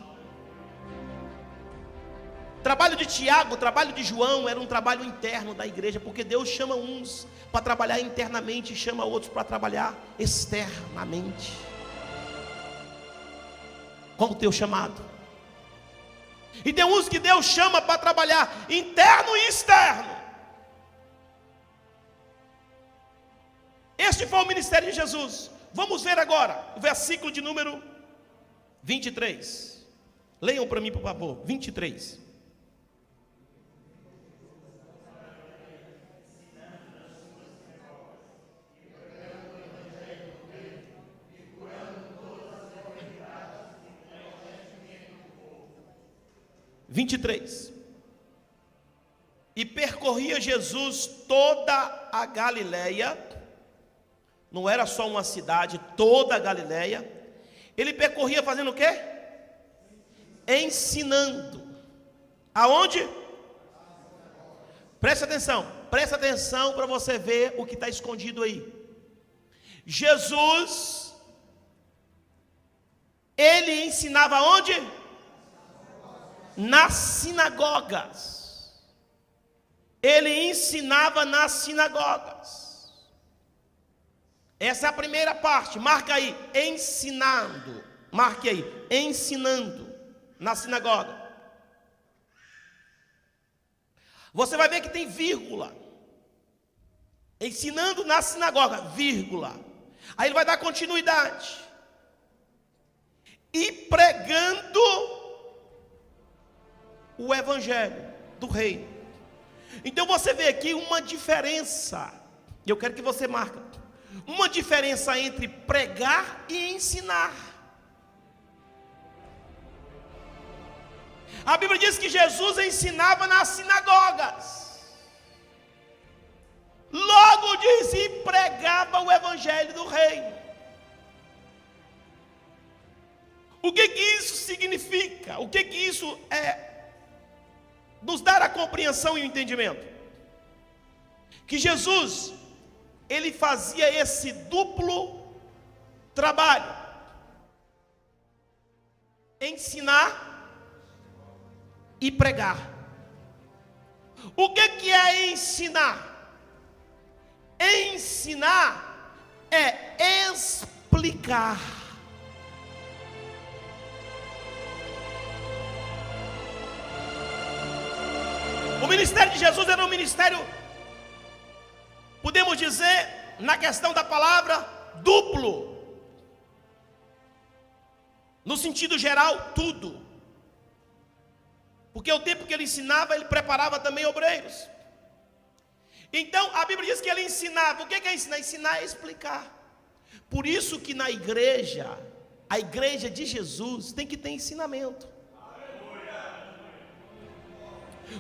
O trabalho de Tiago, o trabalho de João era um trabalho interno da igreja, porque Deus chama uns para trabalhar internamente e chama outros para trabalhar externamente. Qual o teu chamado? E tem uns que Deus chama para trabalhar interno e externo. Este foi o ministério de Jesus. Vamos ver agora o versículo de número 23. Leiam para mim, por favor. 23. E percorria Jesus toda a Galileia. Não era só uma cidade, toda a Galileia. Ele percorria fazendo o quê? Ensinando. Aonde? Presta atenção para você ver o que está escondido aí. Jesus, Ele ensinava onde? Nas sinagogas. Ele ensinava nas sinagogas. Essa é a primeira parte. Marca aí, ensinando. Marque aí, ensinando na sinagoga. Você vai ver que tem vírgula. Ensinando na sinagoga, vírgula. Aí ele vai dar continuidade. E pregando o evangelho do reino. Então você vê aqui uma diferença. E eu quero que você marque uma diferença entre pregar e ensinar. A Bíblia diz que Jesus ensinava nas sinagogas. Logo diz, e pregava o evangelho do reino. O que isso significa? O que isso nos dá a compreensão e o entendimento? Que Jesus, Ele fazia esse duplo trabalho: ensinar e pregar. O que é ensinar? Ensinar é explicar. O ministério de Jesus era um ministério, podemos dizer, na questão da palavra, duplo. No sentido geral, tudo. Porque o tempo que ele ensinava, ele preparava também obreiros. Então, a Bíblia diz que ele ensinava. O que é ensinar? Ensinar é explicar. Por isso que na igreja, a igreja de Jesus tem que ter ensinamento.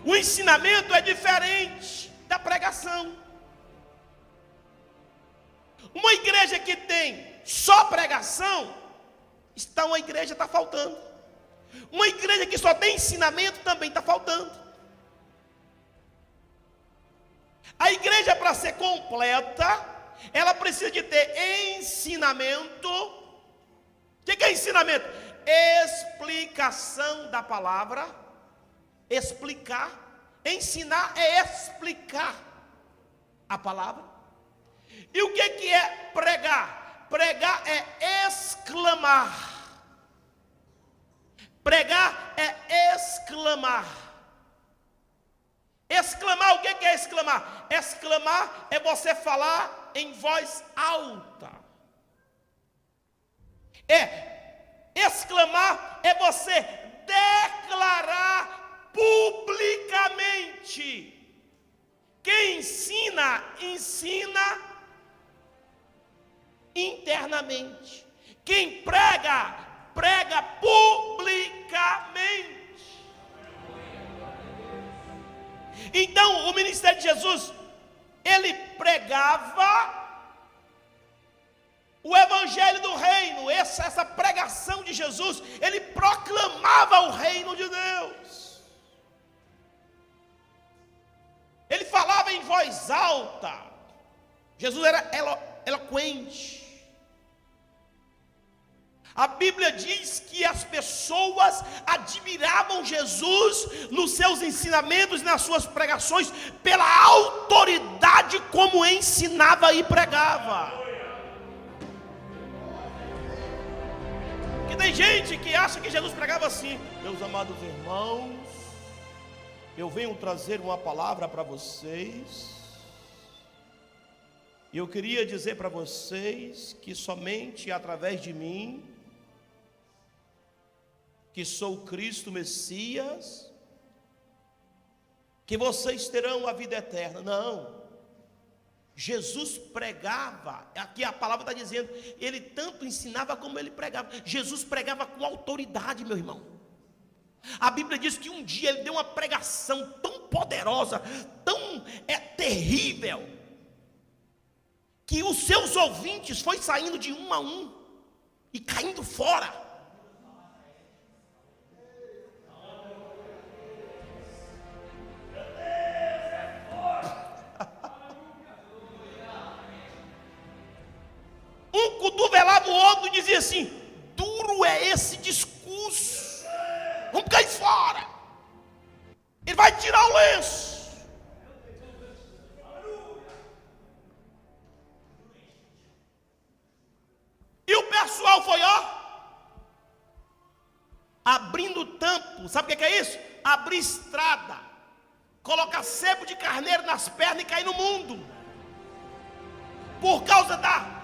O ensinamento é diferente da pregação. Uma igreja que tem só pregação, uma igreja está faltando. Uma igreja que só tem ensinamento também está faltando. A igreja, para ser completa, ela precisa de ter ensinamento. O que é ensinamento? Explicação da palavra. Explicar. Ensinar é explicar a palavra. E o que é pregar? Pregar é exclamar. Pregar é exclamar. Exclamar, o que é exclamar? Exclamar é você falar em voz alta. Exclamar é você declarar publicamente. Quem ensina, ensina internamente. Quem prega, prega publicamente. Então, o ministério de Jesus, ele pregava o evangelho do reino. Essa pregação de Jesus, ele proclamava o reino de Deus. Ele falava em voz alta. Jesus era eloquente. A Bíblia diz que as pessoas admiravam Jesus nos seus ensinamentos, nas suas pregações, pela autoridade como ensinava e pregava. Porque tem gente que acha que Jesus pregava assim: meus amados irmãos, eu venho trazer uma palavra para vocês. E eu queria dizer para vocês que somente através de mim, que sou Cristo Messias, que vocês terão a vida eterna. Não. Jesus pregava, aqui a palavra está dizendo, ele tanto ensinava como ele pregava. Jesus pregava com autoridade, meu irmão. A Bíblia diz que um dia ele deu uma pregação tão poderosa, tão terrível, que os seus ouvintes foi saindo de um a um e caindo fora. Um cotovelava o outro e dizia assim: duro é esse discurso, vamos cair fora. Ele vai tirar o lenço. E o pessoal foi, abrindo tampo. Sabe o que é isso? Abrir estrada, colocar sebo de carneiro nas pernas e cair no mundo, por causa da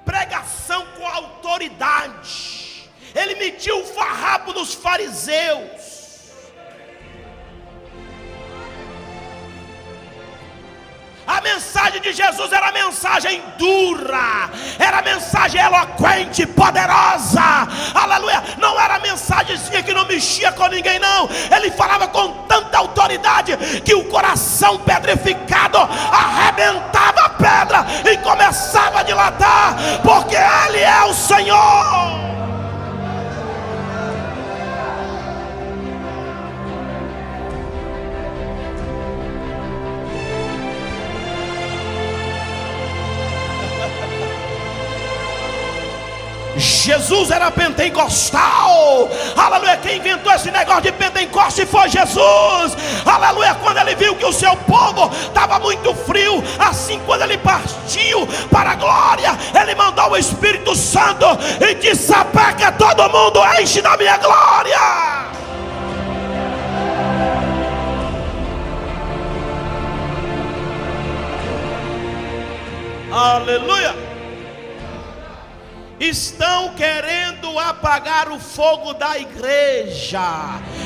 pregação com autoridade. Ele metiu o farrapo dos fariseus. A mensagem de Jesus era mensagem dura, era mensagem eloquente, poderosa, aleluia. Não era mensagenzinha que não mexia com ninguém, não. Ele falava com tanta autoridade que o coração pedrificado arrebentava a pedra e começava a dilatar, porque Ele é o Senhor. Jesus era pentecostal, aleluia. Quem inventou esse negócio de Pentecoste foi Jesus, aleluia. Quando ele viu que o seu povo estava muito frio, assim, quando ele partiu para a glória, ele mandou o Espírito Santo e disse: sapeca todo mundo, enche da minha glória. Aleluia. Estão querendo apagar o fogo da igreja.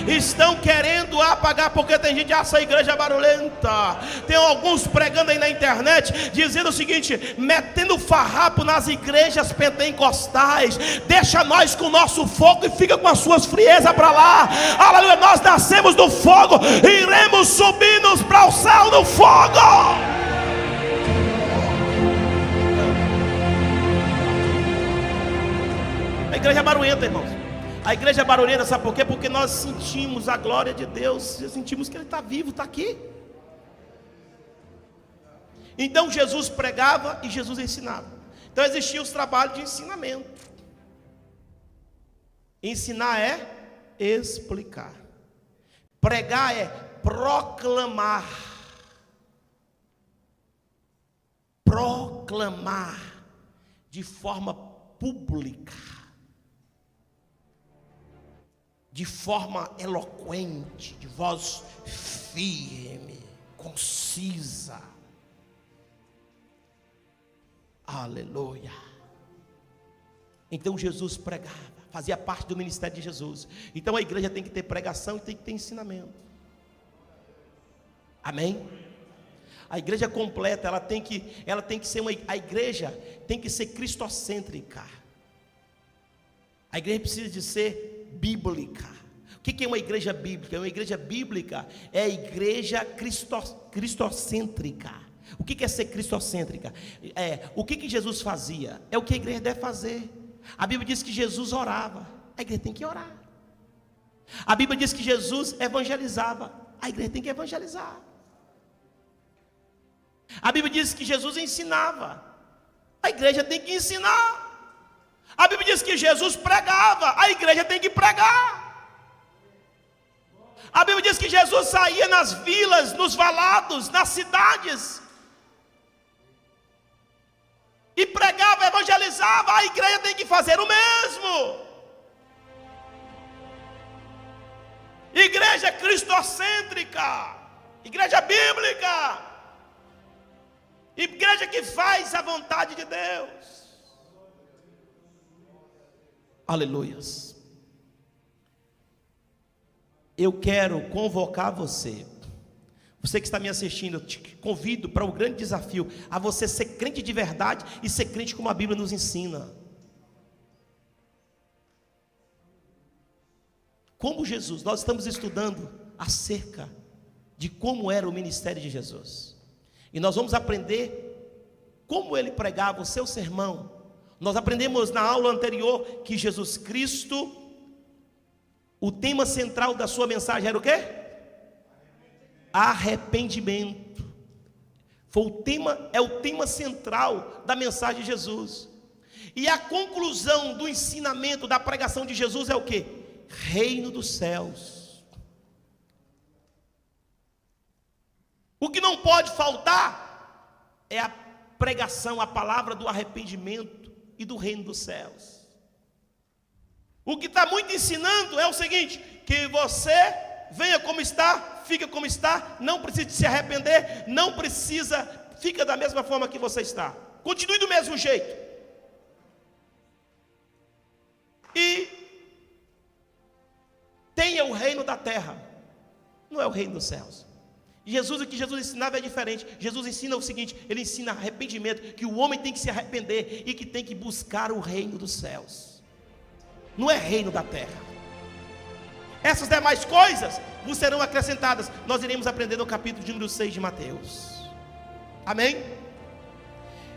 Estão querendo apagar, porque tem gente, essa igreja é barulhenta. Tem alguns pregando aí na internet, dizendo o seguinte, metendo farrapo nas igrejas pentecostais. Deixa nós com o nosso fogo e fica com as suas friezas para lá. Aleluia, nós nascemos do fogo, iremos subir-nos para o céu do fogo. A igreja é barulhenta, irmãos. A igreja é barulhenta, sabe por quê? Porque nós sentimos a glória de Deus, sentimos que Ele está vivo, está aqui. Então Jesus pregava e Jesus ensinava. Então existiam os trabalhos de ensinamento. Ensinar é explicar. Pregar é proclamar. Proclamar de forma pública, de forma eloquente, de voz firme, concisa. Aleluia. Então Jesus pregava, fazia parte do ministério de Jesus. Então a igreja tem que ter pregação e tem que ter ensinamento. Amém? A igreja completa, ela tem que ser a igreja tem que ser cristocêntrica. A igreja precisa de ser bíblica. O que é uma igreja bíblica? Uma igreja bíblica é a igreja cristocêntrica. O que é ser cristocêntrica? O que Jesus fazia? É o que a igreja deve fazer. A Bíblia diz que Jesus orava. A igreja tem que orar. A Bíblia diz que Jesus evangelizava. A igreja tem que evangelizar. A Bíblia diz que Jesus ensinava. A igreja tem que ensinar. A Bíblia diz que Jesus pregava. A igreja tem que pregar. A Bíblia diz que Jesus saía nas vilas, nos valados, nas cidades e pregava, evangelizava. A igreja tem que fazer o mesmo. Igreja cristocêntrica, igreja bíblica, igreja que faz a vontade de Deus. Aleluias. Eu quero convocar você que está me assistindo, eu te convido para o grande desafio, a você ser crente de verdade e ser crente como a Bíblia nos ensina. Como Jesus, nós estamos estudando acerca de como era o ministério de Jesus. E nós vamos aprender como ele pregava o seu sermão. Nós aprendemos na aula anterior que Jesus Cristo, o tema central da sua mensagem era o quê? Arrependimento. É o tema central da mensagem de Jesus. E a conclusão do ensinamento, da pregação de Jesus é o quê? Reino dos céus. O que não pode faltar é a pregação, a palavra do arrependimento e do reino dos céus. O que está muito ensinando é o seguinte: que você venha como está, fica como está, não precisa se arrepender, não precisa, fica da mesma forma que você está, continue do mesmo jeito. E tenha o reino da terra, não é o reino dos céus. Jesus, o que Jesus ensinava é diferente. Jesus ensina o seguinte: ele ensina arrependimento, que o homem tem que se arrepender e que tem que buscar o reino dos céus. Não é reino da terra. Essas demais coisas vos serão acrescentadas. Nós iremos aprender no capítulo de número 6 de Mateus. Amém?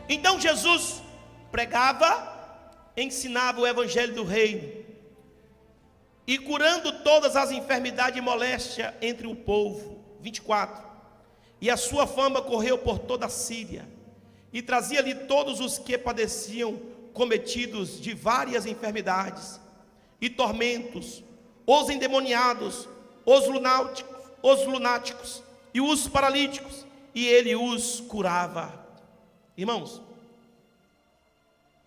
Então Jesus pregava, ensinava o evangelho do reino, e curando todas as enfermidades e moléstia entre o povo. 24. E a sua fama correu por toda a Síria, e trazia-lhe todos os que padeciam, cometidos de várias enfermidades e tormentos, os endemoniados, os lunáticos e os paralíticos, e ele os curava. Irmãos,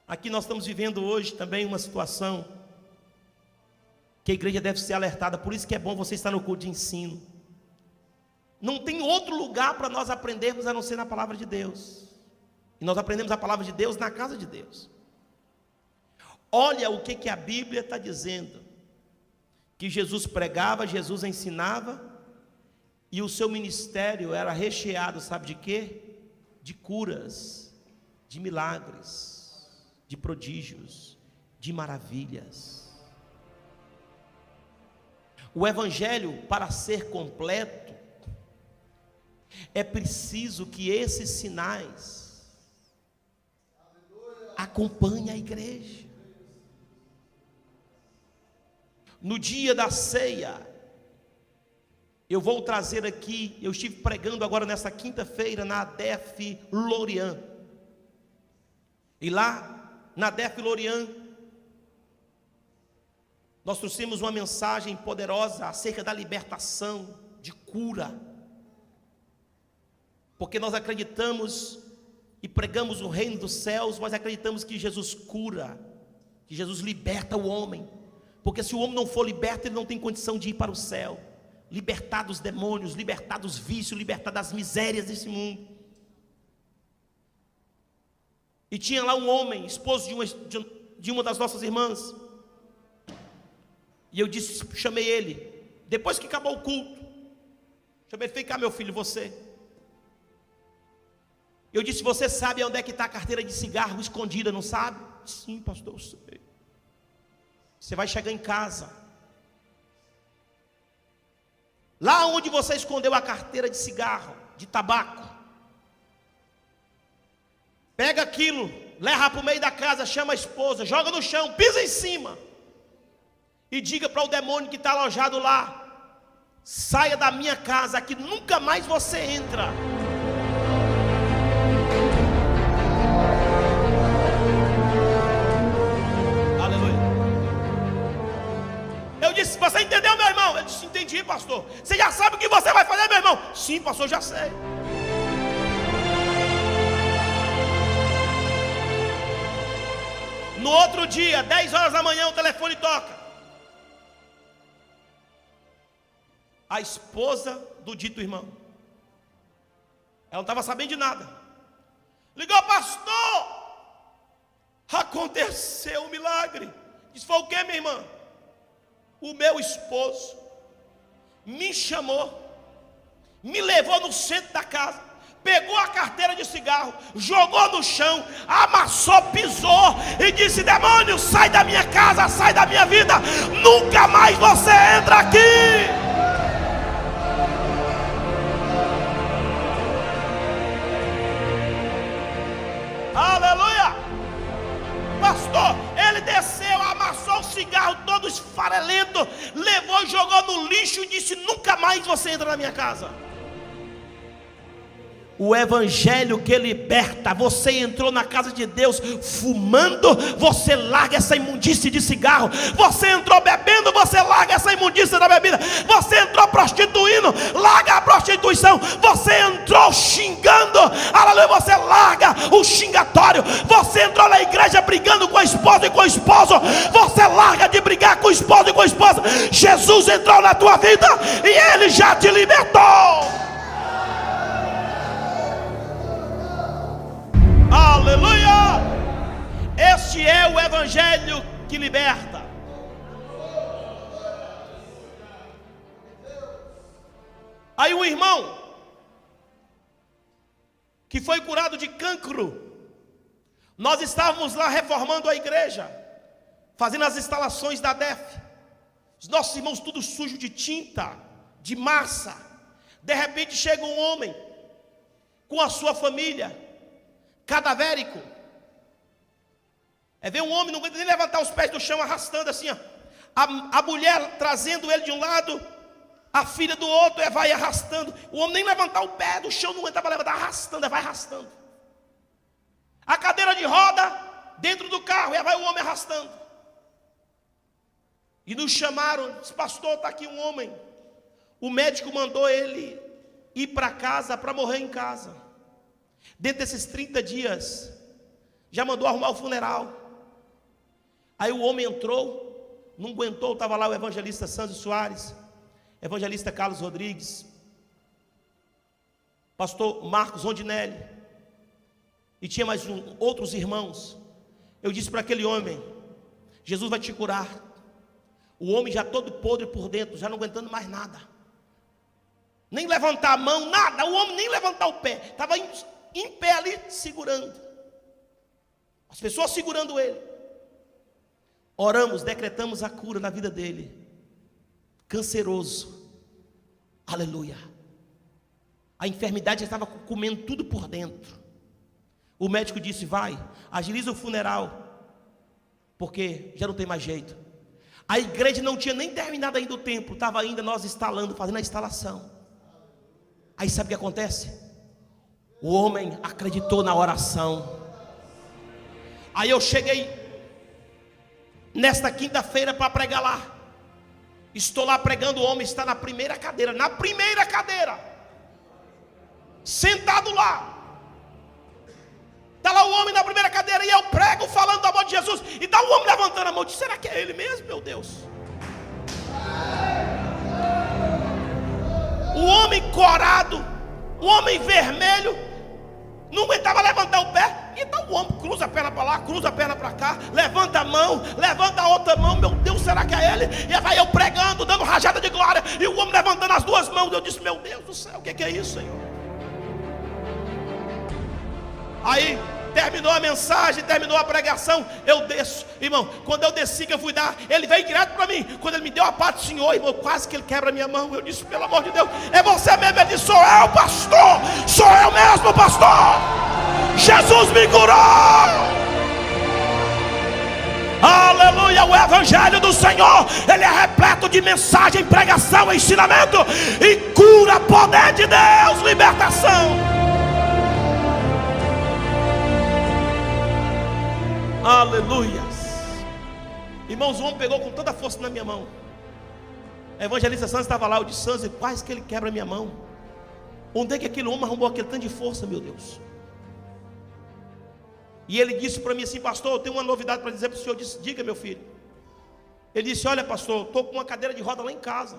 aqui nós estamos vivendo hoje também uma situação que a igreja deve ser alertada. Por isso que é bom você estar no culto de ensino. Não tem outro lugar para nós aprendermos a não ser na palavra de Deus. E nós aprendemos a palavra de Deus na casa de Deus. Olha o que a Bíblia está dizendo. Que Jesus pregava, Jesus ensinava, e o seu ministério era recheado, sabe de quê? De curas, de milagres, de prodígios, de maravilhas. O evangelho, para ser completo, é preciso que esses sinais acompanhem a igreja. No dia da ceia, eu vou trazer aqui, eu estive pregando agora nessa quinta-feira na ADEF Lorient. E lá, na ADEF Lorient, nós trouxemos uma mensagem poderosa acerca da libertação, de cura. Porque nós acreditamos e pregamos o reino dos céus, nós acreditamos que Jesus cura, que Jesus liberta o homem. Porque se o homem não for liberto, ele não tem condição de ir para o céu. Libertar dos demônios, libertar dos vícios, libertar das misérias desse mundo. E tinha lá um homem, esposo de uma das nossas irmãs. E eu chamei ele, depois que acabou o culto, chamei ele, vem cá meu filho, você. Eu disse, você sabe onde é que está a carteira de cigarro escondida, não sabe? Sim, pastor, eu sei. Você vai chegar em casa, lá onde você escondeu a carteira de cigarro, de tabaco, pega aquilo, leva para o meio da casa, chama a esposa, joga no chão, pisa em cima, e diga para o demônio que está alojado lá, saia da minha casa, que nunca mais você entra. Eu disse, você entendeu, meu irmão? Ele disse, entendi, pastor. Você já sabe o que você vai fazer, meu irmão? Sim, pastor, já sei. No outro dia, 10 horas da manhã, o telefone toca. A esposa do dito irmão. Ela não estava sabendo de nada. Ligou, pastor. Aconteceu um milagre. Disse, foi o que, minha irmã? O meu esposo me chamou, me levou no centro da casa, pegou a carteira de cigarro, jogou no chão, amassou, pisou e disse, demônio, sai da minha casa, sai da minha vida, nunca mais você entra aqui. Aleluia. Pastor, ele desceu, amassou o cigarro todo esfarelento, levou e jogou no lixo e disse, nunca mais você entra na minha casa. O evangelho que liberta. Você entrou na casa de Deus fumando, você larga essa imundície de cigarro. Você entrou bebendo, você larga essa imundície da bebida. Você entrou prostituindo, larga a prostituição. Você entrou xingando, aleluia, você larga o xingatório. Você entrou na igreja brigando com a esposa e com o esposo, você larga de brigar com o esposo e com a esposa. Jesus entrou na tua vida e Ele já te libertou. Aleluia! Este é o evangelho que liberta. Aí o irmão que foi curado de cancro, nós estávamos lá reformando a igreja, fazendo as instalações da DEF. Os nossos irmãos tudo sujo de tinta, de massa. De repente chega um homem com a sua família, cadavérico. Ver um homem, não aguenta nem levantar os pés do chão, arrastando assim, ó. A mulher trazendo ele de um lado, a filha do outro, vai arrastando. O homem nem levantar o pé do chão, não aguenta para levantar, arrastando, vai arrastando. A cadeira de roda dentro do carro, vai o homem arrastando. E nos chamaram, disse, pastor, está aqui um homem. O médico mandou ele ir para casa, para morrer em casa. Dentro desses 30 dias, já mandou arrumar o funeral. Aí o homem entrou, não aguentou, estava lá o evangelista Sandro Soares, evangelista Carlos Rodrigues, pastor Marcos Rondinelli. e tinha mais outros irmãos. Eu disse para aquele homem: Jesus vai te curar. O homem já todo podre por dentro, já não aguentando mais nada, nem levantar a mão, nada. O homem nem levantar o pé, estava em pé ali segurando, as pessoas segurando ele. Oramos, decretamos a cura na vida dele. Canceroso, aleluia. A enfermidade já estava comendo tudo por dentro. O médico disse: vai, agiliza o funeral, porque já não tem mais jeito. A igreja não tinha nem terminado ainda o templo, estava ainda nós instalando, fazendo a instalação. Aí sabe o que acontece? O homem acreditou na oração. Aí eu cheguei nesta quinta-feira para pregar lá. Estou lá pregando, o homem está na primeira cadeira, sentado lá. Está lá o homem na primeira cadeira, e eu prego falando do amor de Jesus, e está o homem levantando a mão. Eu disse: será que é ele mesmo, meu Deus? O homem corado, o homem vermelho, não aguentava levantar o pé. Então o homem cruza a perna para lá, cruza a perna para cá, levanta a mão, levanta a outra mão. Meu Deus, será que é ele? E vai eu pregando, dando rajada de glória, e o homem levantando as duas mãos. Eu disse: meu Deus do céu, o que é isso, Senhor? Aí terminou a mensagem, terminou a pregação, eu desço, irmão. Quando eu desci, que eu fui dar, ele veio direto para mim. Quando ele me deu a paz do Senhor, irmão, quase que ele quebra a minha mão. Eu disse: pelo amor de Deus, é você mesmo? Ele disse: sou eu, pastor, sou eu mesmo, pastor. Jesus me curou. Aleluia. O evangelho do Senhor, ele é repleto de mensagem, pregação, ensinamento e cura, poder de Deus, libertação. Aleluia. Irmãos, o homem pegou com toda a força na minha mão. A evangelista Santos estava lá. Eu disse: Santos, quase que ele quebra a minha mão. Onde é que aquele homem arrumou aquele tanto de força, meu Deus? E ele disse para mim assim: pastor, eu tenho uma novidade para dizer para o senhor. Eu disse: diga, meu filho. Ele disse: olha, pastor, estou com uma cadeira de roda lá em casa.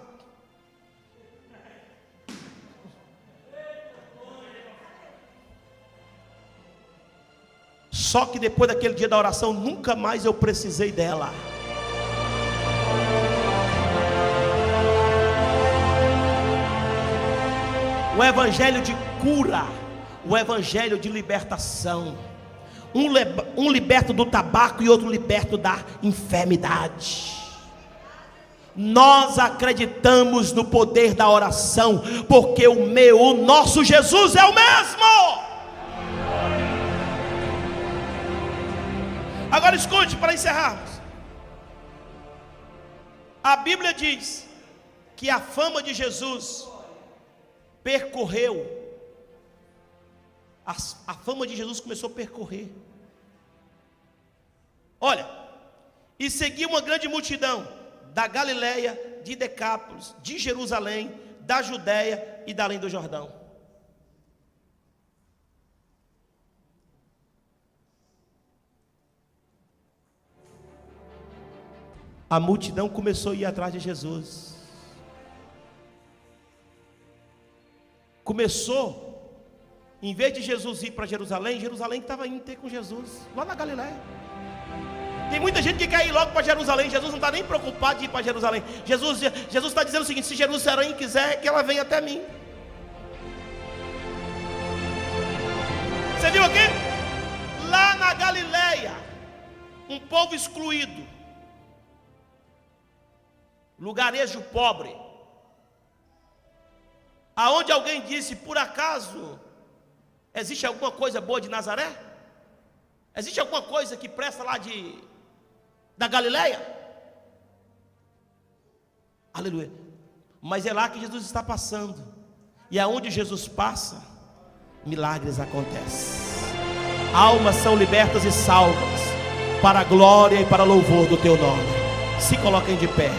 Só que depois daquele dia da oração, nunca mais eu precisei dela. O evangelho de cura, o evangelho de libertação. Um liberto do tabaco e outro liberto da enfermidade. Nós acreditamos no poder da oração, porque o nosso Jesus é o mesmo. Agora escute, para encerrarmos. A Bíblia diz que a fama de Jesus percorreu. A fama de Jesus começou a percorrer. Olha, e seguia uma grande multidão da Galileia, de Decápolis, de Jerusalém, da Judéia e da além do Jordão. A multidão começou a ir atrás de Jesus. Começou, em vez de Jesus ir para Jerusalém, Jerusalém estava indo ter com Jesus, lá na Galileia. Tem muita gente que quer ir logo para Jerusalém. Jesus não está nem preocupado de ir para Jerusalém. Jesus está dizendo o seguinte: se Jerusalém quiser, que ela venha até mim. Você viu aqui? Lá na Galileia, um povo excluído, lugarejo pobre, aonde alguém disse: por acaso existe alguma coisa boa de Nazaré? Existe alguma coisa que presta lá da Galileia? Aleluia. Mas é lá que Jesus está passando, e aonde Jesus passa, milagres acontecem. Almas são libertas e salvas para a glória e para o louvor do teu nome. Se coloquem de pé.